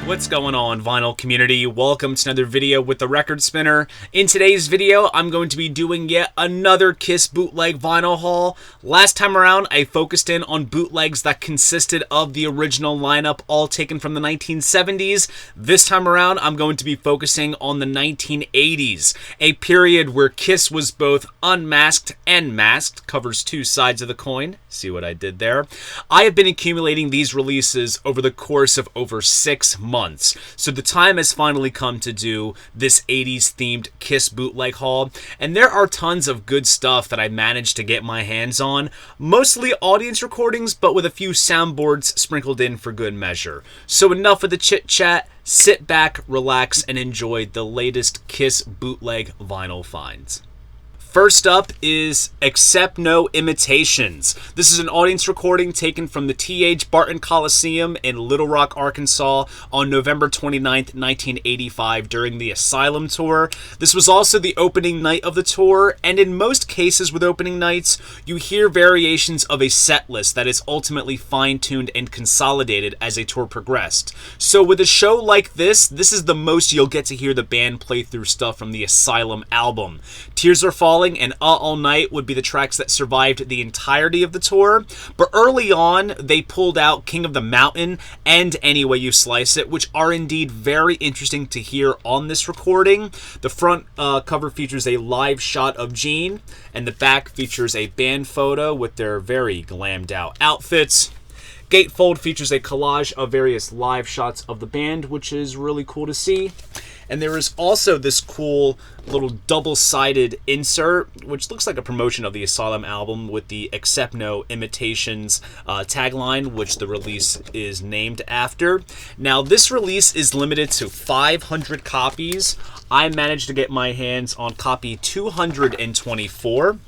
What's going on, vinyl community? Welcome to another video with the Record Spinner. In today's video, I'm going to be doing yet another Kiss bootleg vinyl haul. Last time around, I focused in on bootlegs that consisted of the original lineup, all taken from the 1970s. This time around, I'm going to be focusing on the 1980s, a period where Kiss was both unmasked and masked, covers two sides of the coin. See what I did there? I have been accumulating these releases over the course of over 6 months. So the time has finally come to do this 80s themed Kiss bootleg haul, and there are tons of good stuff that I managed to get my hands on, mostly audience recordings, but with a few soundboards sprinkled in for good measure. So enough of the chit chat, sit back, relax, and enjoy the latest Kiss bootleg vinyl finds. First up is Accept No Imitations. This is an audience recording taken from the T.H. Barton Coliseum in Little Rock, Arkansas on November 29th, 1985 during the Asylum Tour. This was also the opening night of the tour, and in most cases with opening nights, you hear variations of a set list that is ultimately fine-tuned and consolidated as a tour progressed. So with a show like this is the most you'll get to hear the band play through stuff from the Asylum album. Tears Are Falling and All Night would be the tracks that survived the entirety of the tour, but early on they pulled out King of the Mountain and Any Way You Slice It, which are indeed very interesting to hear on this recording. The front cover features a live shot of Gene, and the back features a band photo with their very glammed out outfits. Gatefold features a collage of various live shots of the band, which is really cool to see. And there is also this cool little double-sided insert, which looks like a promotion of the Asylum album with the Accept No Imitations tagline, which the release is named after. Now, this release is limited to 500 copies. I managed to get my hands on copy 224.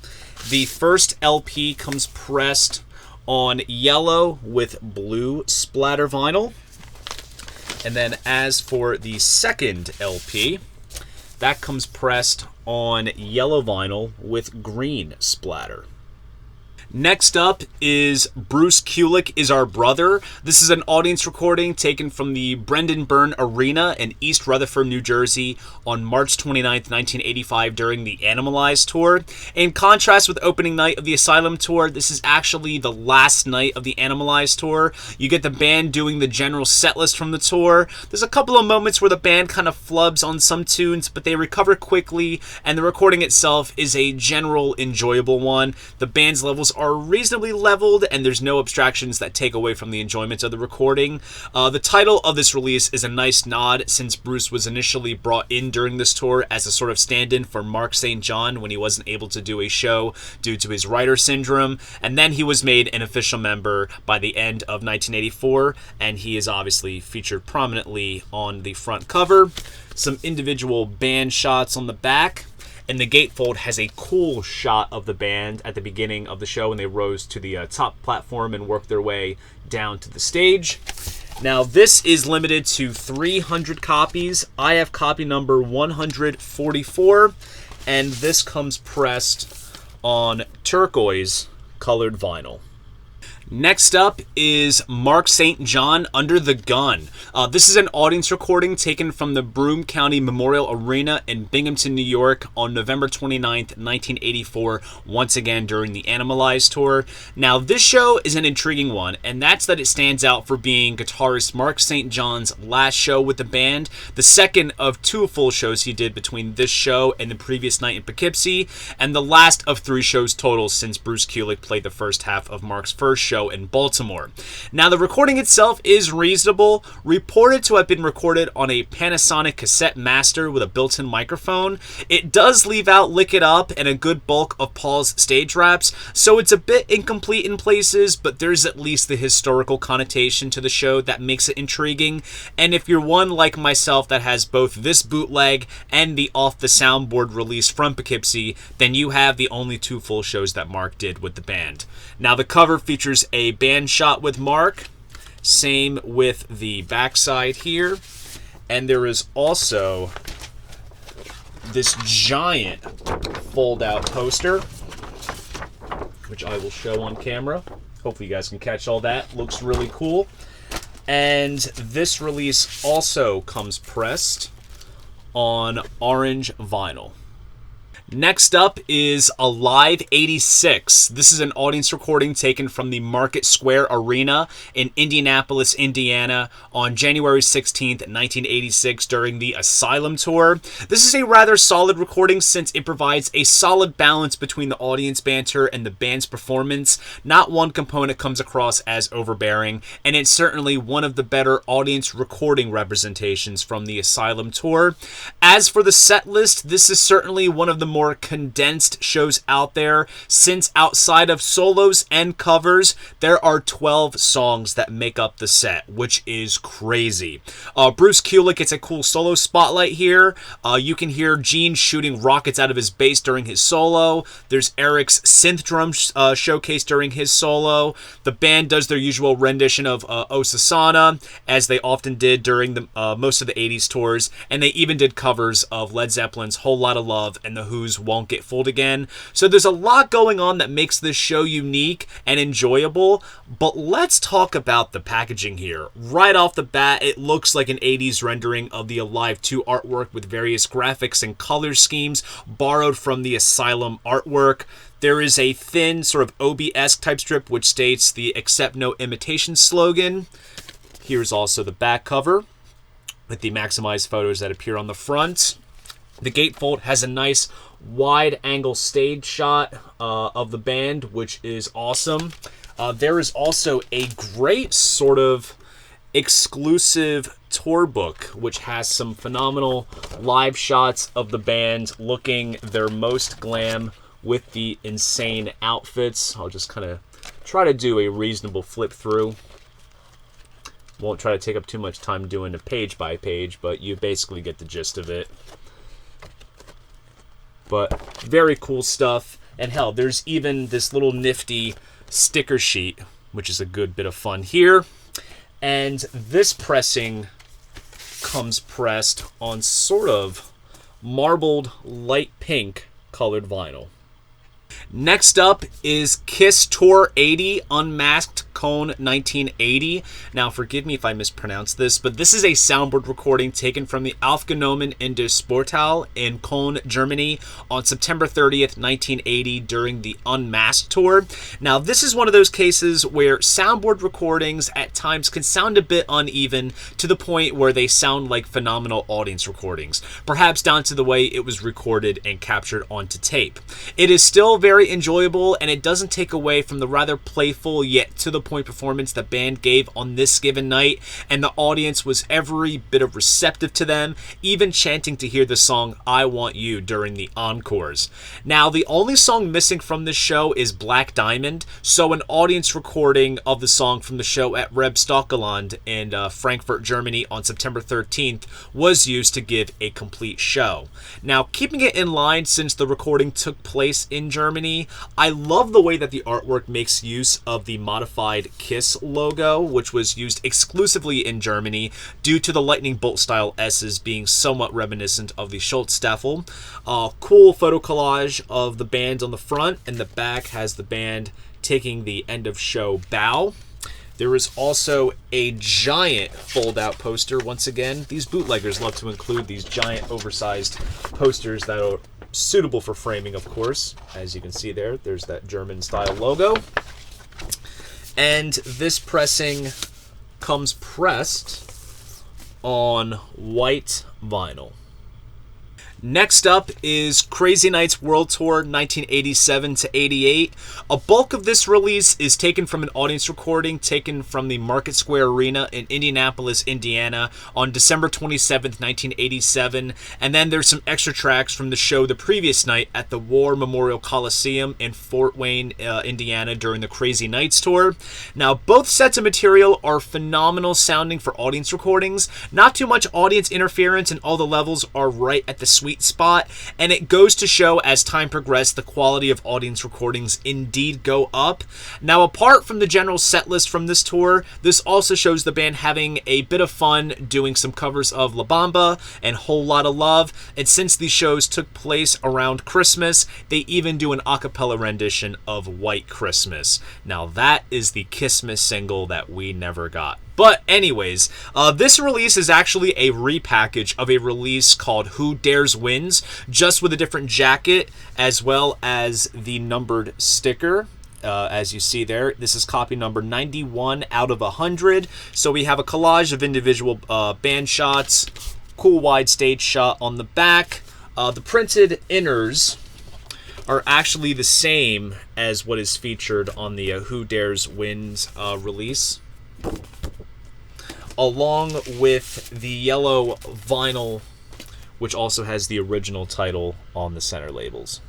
The first LP comes pressed on yellow with blue splatter vinyl. And then as for the second LP, that comes pressed on yellow vinyl with green splatter. Next up is Bruce Kulik Is Our Brother. This is an audience recording taken from the Brendan Byrne Arena in East Rutherford, New Jersey on March 29th, 1985 during the Animalized tour. In contrast with opening night of the Asylum tour, this is actually the last night of the Animalized tour. You get the band doing the general set list from the tour. There's a couple of moments where the band kind of flubs on some tunes, but they recover quickly, and the recording itself is a general enjoyable one. The band's levels are reasonably leveled, and there's no abstractions that take away from the enjoyment of the recording. The title of this release is a nice nod, since Bruce was initially brought in during this tour as a sort of stand-in for Mark St. John when he wasn't able to do a show due to his writer syndrome, and then he was made an official member by the end of 1984, and he is obviously featured prominently on the front cover. Some individual band shots on the back. And the gatefold has a cool shot of the band at the beginning of the show when they rose to the top platform and worked their way down to the stage. Now, this is limited to 300 copies. I have copy number 144, and this comes pressed on turquoise colored vinyl. Next up is Mark St. John, Under the Gun. This is an audience recording taken from the Broome County Memorial Arena in Binghamton, New York on November 29th, 1984, once again during the Animalized tour. Now, this show is an intriguing one, and that's that it stands out for being guitarist Mark St. John's last show with the band, the second of 2 full shows he did between this show and the previous night in Poughkeepsie, and the last of 3 shows total since Bruce Kulik played the first half of Mark's first show in Baltimore. Now, the recording itself is reasonable, reported to have been recorded on a Panasonic cassette master with a built-in microphone. It does leave out Lick It Up and a good bulk of Paul's stage raps, so it's a bit incomplete in places, but there's at least the historical connotation to the show that makes it intriguing. And if you're one like myself that has both this bootleg and the Off the Soundboard release from Poughkeepsie, then you have the only 2 full shows that Mark did with the band. Now, the cover features a band shot with Mark, same with the backside here, and there is also this giant fold-out poster, which I will show on camera. Hopefully you guys can catch all that. Looks really cool. And this release also comes pressed on orange vinyl. Next up is Alive 86. This is an audience recording taken from the Market Square Arena in Indianapolis, Indiana on January 16th, 1986 during the Asylum Tour. This is a rather solid recording since it provides a solid balance between the audience banter and the band's performance. Not one component comes across as overbearing, and it's certainly one of the better audience recording representations from the Asylum Tour. As for the set list, this is certainly one of the more condensed shows out there, since outside of solos and covers, there are 12 songs that make up the set, which is crazy. Bruce Kulik gets a cool solo spotlight here. You can hear Gene shooting rockets out of his bass during his solo. There's Eric's synth drum showcase during his solo. The band does their usual rendition of O Susanna, as they often did during the most of the 80s tours, and they even did covers of Led Zeppelin's Whole Lotta Love and The Who's Won't Get Fooled Again. So there's a lot going on that makes this show unique and enjoyable, but let's talk about the packaging here. Right off the bat, it looks like an 80s rendering of the Alive 2 artwork with various graphics and color schemes borrowed from the Asylum artwork. There is a thin sort of OB-esque type strip which states the "Accept No Imitations" slogan. Here's also the back cover with the maximized photos that appear on the front. The gatefold has a nice wide-angle stage shot of the band, which is awesome. There is also a great sort of exclusive tour book, which has some phenomenal live shots of the band looking their most glam with the insane outfits. I'll just kind of try to do a reasonable flip through. Won't try to take up too much time doing it page by page, but you basically get the gist of it. But very cool stuff. And hell, there's even this little nifty sticker sheet, which is a good bit of fun here. And this pressing comes pressed on sort of marbled light pink colored vinyl. Next up is Kiss Tour 80 Unmasked Cone 1980. Now, forgive me if I mispronounce this, but this is a soundboard recording taken from the Aufgenommen in der Sporthalle in Cologne, Germany on September 30th, 1980 during the Unmasked Tour. Now, this is one of those cases where soundboard recordings at times can sound a bit uneven to the point where they sound like phenomenal audience recordings, perhaps down to the way it was recorded and captured onto tape. It is still very enjoyable, and it doesn't take away from the rather playful yet to the point performance the band gave on this given night, and the audience was every bit of receptive to them, even chanting to hear the song I Want You during the encores. Now, the only song missing from this show is Black Diamond, so an audience recording of the song from the show at Rebstockeland in Frankfurt, Germany on September 13th was used to give a complete show. Now, keeping it in line since the recording took place in Germany, I love the way that the artwork makes use of the modified Kiss logo, which was used exclusively in Germany due to the lightning bolt style S's being somewhat reminiscent of the Schultz-Staffel. Cool photo collage of the band on the front, and the back has the band taking the end of show bow. There is also a giant fold-out poster. Once again, these bootleggers love to include these giant oversized posters that are suitable for framing, of course. As you can see there, there's that German-style logo. And this pressing comes pressed on white vinyl. Next up is Crazy Nights World Tour 1987 to 88. A bulk of this release is taken from an audience recording taken from the Market Square Arena in Indianapolis, Indiana on December 27th, 1987. And then there's some extra tracks from the show the previous night at the War Memorial Coliseum in Fort Wayne, Indiana during the Crazy Nights Tour. Now, both sets of material are phenomenal sounding for audience recordings. Not too much audience interference, and all the levels are right at the sweet spot, and it goes to show as time progressed the quality of audience recordings indeed go up. Now, apart from the general set list from this tour, this also shows the band having a bit of fun doing some covers of La Bamba and Whole Lotta Love, and since these shows took place around Christmas, they even do an a cappella rendition of White Christmas. Now, that is the Kissmas single that we never got. But anyways, this release is actually a repackage of a release called Who Dares Wins, just with a different jacket as well as the numbered sticker. As you see there, this is copy number 91 out of 100. So we have a collage of individual band shots, cool wide stage shot on the back. The printed inners are actually the same as what is featured on the Who Dares Wins release, along with the yellow vinyl, which also has the original title on the center labels.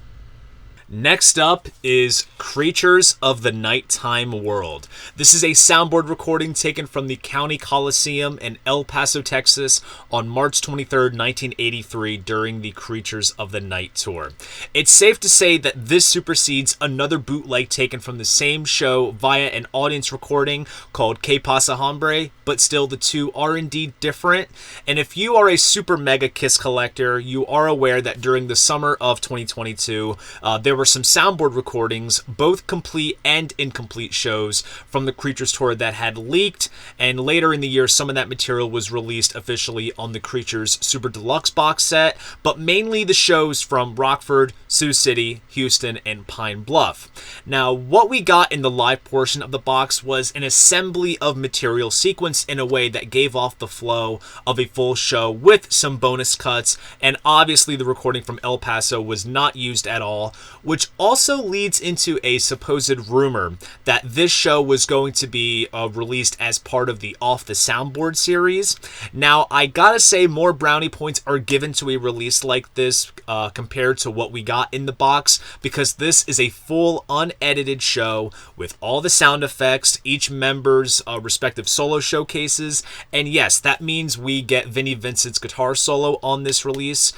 Next up is Creatures of the Nighttime World. This is a soundboard recording taken from the County Coliseum in El Paso, Texas on March 23rd, 1983 during the Creatures of the Night tour. It's safe to say that this supersedes another bootleg taken from the same show via an audience recording called Que Pasa Hombre, but still the two are indeed different. And if you are a super mega Kiss collector, you are aware that during the summer of 2022, there were some soundboard recordings, both complete and incomplete shows from the Creatures tour that had leaked, and later in the year some of that material was released officially on the Creatures Super Deluxe box set, but mainly the shows from Rockford, Sioux City, Houston, and Pine Bluff. Now, what we got in the live portion of the box was an assembly of material sequenced in a way that gave off the flow of a full show with some bonus cuts, and obviously the recording from El Paso was not used at all, which also leads into a supposed rumor that this show was going to be released as part of the Off the Soundboard series. Now, I gotta say, more brownie points are given to a release like this compared to what we got in the box, because this is a full unedited show with all the sound effects, each member's respective solo showcases, and yes, that means we get Vinnie Vincent's guitar solo on this release,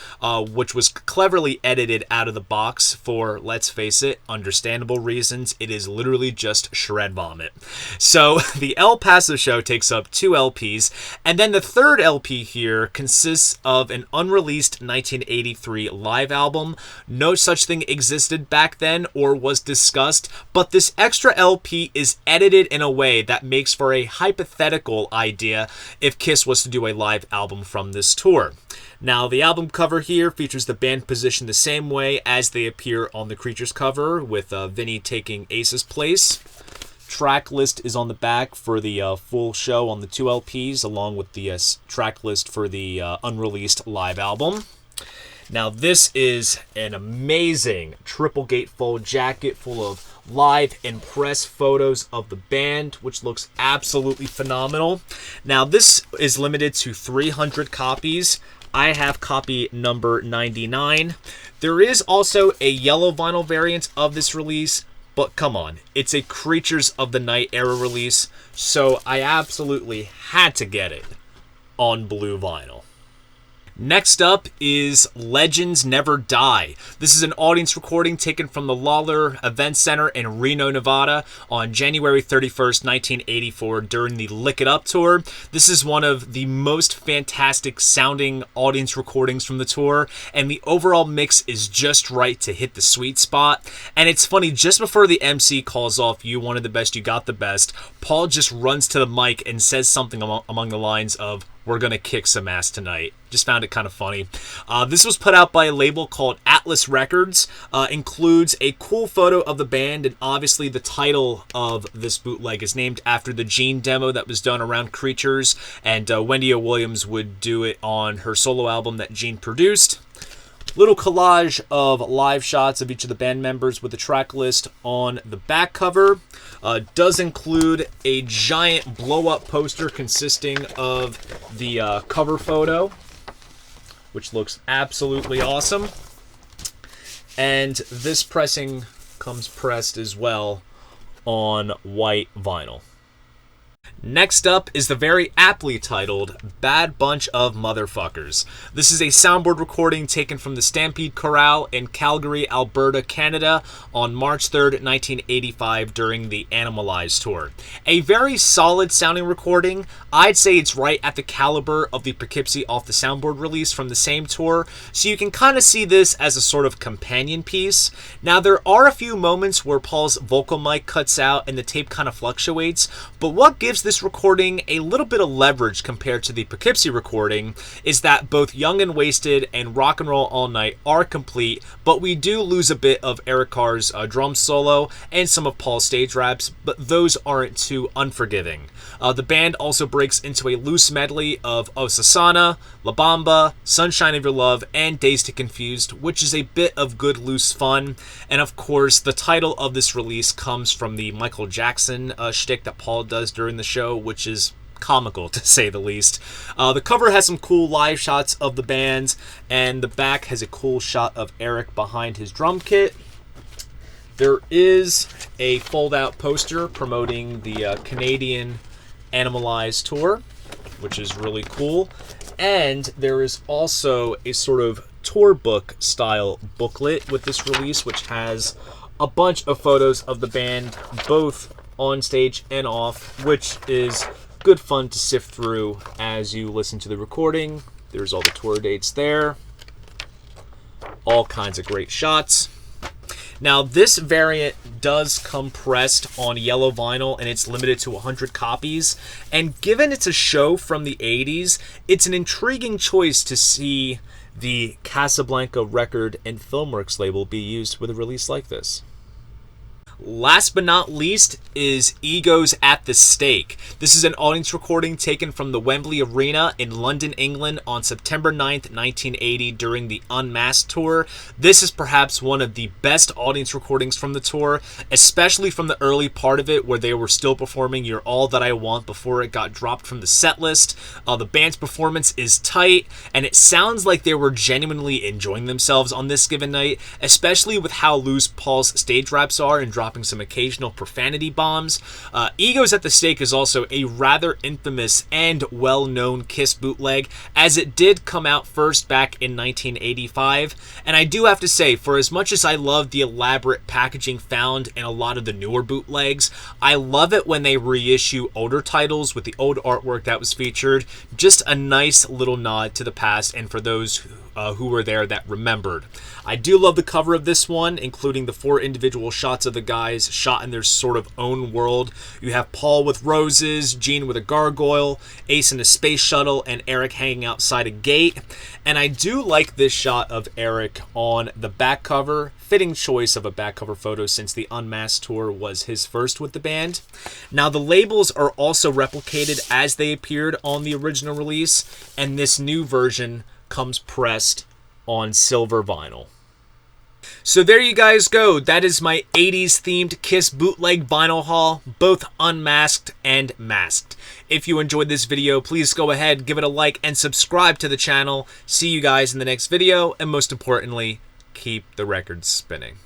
which was cleverly edited out of the box for, let's face it, understandable reasons. It is literally just shred vomit. So the El Paso show takes up 2 LPs, and then the third LP here consists of an unreleased 1983 live album. No such thing existed back then or was discussed, but this extra LP is edited in a way that makes for a hypothetical idea if Kiss was to do a live album from this tour. Now, the album cover here features the band positioned the same way as they appear on the Creatures cover, with Vinnie taking Ace's place. Track list is on the back for the full show on the 2 LPs, along with the track list for the unreleased live album. Now, this is an amazing triple gatefold jacket full of live and press photos of the band, which looks absolutely phenomenal. Now, this is limited to 300 copies. I have copy number 99. There is also a yellow vinyl variant of this release, but come on, it's a Creatures of the Night era release, so I absolutely had to get it on blue vinyl. Next up is Legends Never Die. This is an audience recording taken from the Lawler Event Center in Reno, Nevada on January 31st, 1984 during the Lick It Up tour. This is one of the most fantastic sounding audience recordings from the tour, and the overall mix is just right to hit the sweet spot. And it's funny, just before the MC calls off "You wanted the best, you got the best," Paul just runs to the mic and says something along the lines of, "We're gonna kick some ass tonight." Just found it kind of funny. This was put out by a label called Atlas Records. Includes a cool photo of the band, and obviously the title of this bootleg is named after the Gene demo that was done around Creatures, and Wendy O. Williams would do it on her solo album that Gene produced. Little collage of live shots of each of the band members with the track list on the back cover. Does include a giant blow-up poster consisting of the cover photo, which looks absolutely awesome. And this pressing comes pressed as well on white vinyl. Next up is the very aptly titled Bad Bunch of Motherfuckers. This is a soundboard recording taken from the Stampede Corral in Calgary, Alberta, Canada on March 3rd, 1985 during the Animalize tour. A very solid sounding recording. I'd say it's right at the caliber of the Poughkeepsie Off the Soundboard release from the same tour, so you can kind of see this as a sort of companion piece. Now, there are a few moments where Paul's vocal mic cuts out and the tape kind of fluctuates, but what gives this recording a little bit of leverage compared to the Poughkeepsie recording is that both Young and Wasted and Rock and Roll All Night are complete, but we do lose a bit of Eric Carr's drum solo and some of Paul's stage raps, but those aren't too unforgiving. The band also breaks into a loose medley of Osasana, La Bamba, Sunshine of Your Love, and Dazed and Confused, which is a bit of good loose fun. And of course, the title of this release comes from the Michael Jackson shtick that Paul does during the show, which is comical to say the least. The cover has some cool live shots of the band, and the back has a cool shot of Eric behind his drum kit. There is a fold-out poster promoting the Canadian Animalized tour, which is really cool. And there is also a sort of tour book style booklet with this release, which has a bunch of photos of the band both on stage and off, which is good fun to sift through as you listen to the recording. There's all the tour dates there, all kinds of great shots. Now, this variant does come pressed on yellow vinyl, and it's limited to 100 copies. And given it's a show from the 80s, it's an intriguing choice to see the Casablanca Record and Filmworks label be used with a release like this. Last but not least is Egos at the Stake. This is an audience recording taken from the Wembley Arena in London, England on September 9th, 1980 during the Unmasked tour. This is perhaps one of the best audience recordings from the tour, especially from the early part of it where they were still performing You're All That I Want before it got dropped from the set list. The band's performance is tight, and it sounds like they were genuinely enjoying themselves on this given night, especially with how loose Paul's stage raps are and dropping some occasional profanity bombs. Egos at the Stake is also a rather infamous and well-known Kiss bootleg, as it did come out first back in 1985. And I do have to say, for as much as I love the elaborate packaging found in a lot of the newer bootlegs, I love it when they reissue older titles with the old artwork that was featured. Just a nice little nod to the past, and for those who were there that remembered. I do love the cover of this one, including the 4 individual shots of the guys shot in their sort of own world. You have Paul with roses, Gene with a gargoyle, Ace in a space shuttle, and Eric hanging outside a gate. And I do like this shot of Eric on the back cover. Fitting choice of a back cover photo since the Unmasked tour was his first with the band. Now, the labels are also replicated as they appeared on the original release, and this new version comes pressed on silver vinyl. So there you guys go. That is my 80s themed Kiss bootleg vinyl haul, both unmasked and masked. If you enjoyed this video, please go ahead, give it a like, and subscribe to the channel. See you guys in the next video, and most importantly, keep the records spinning.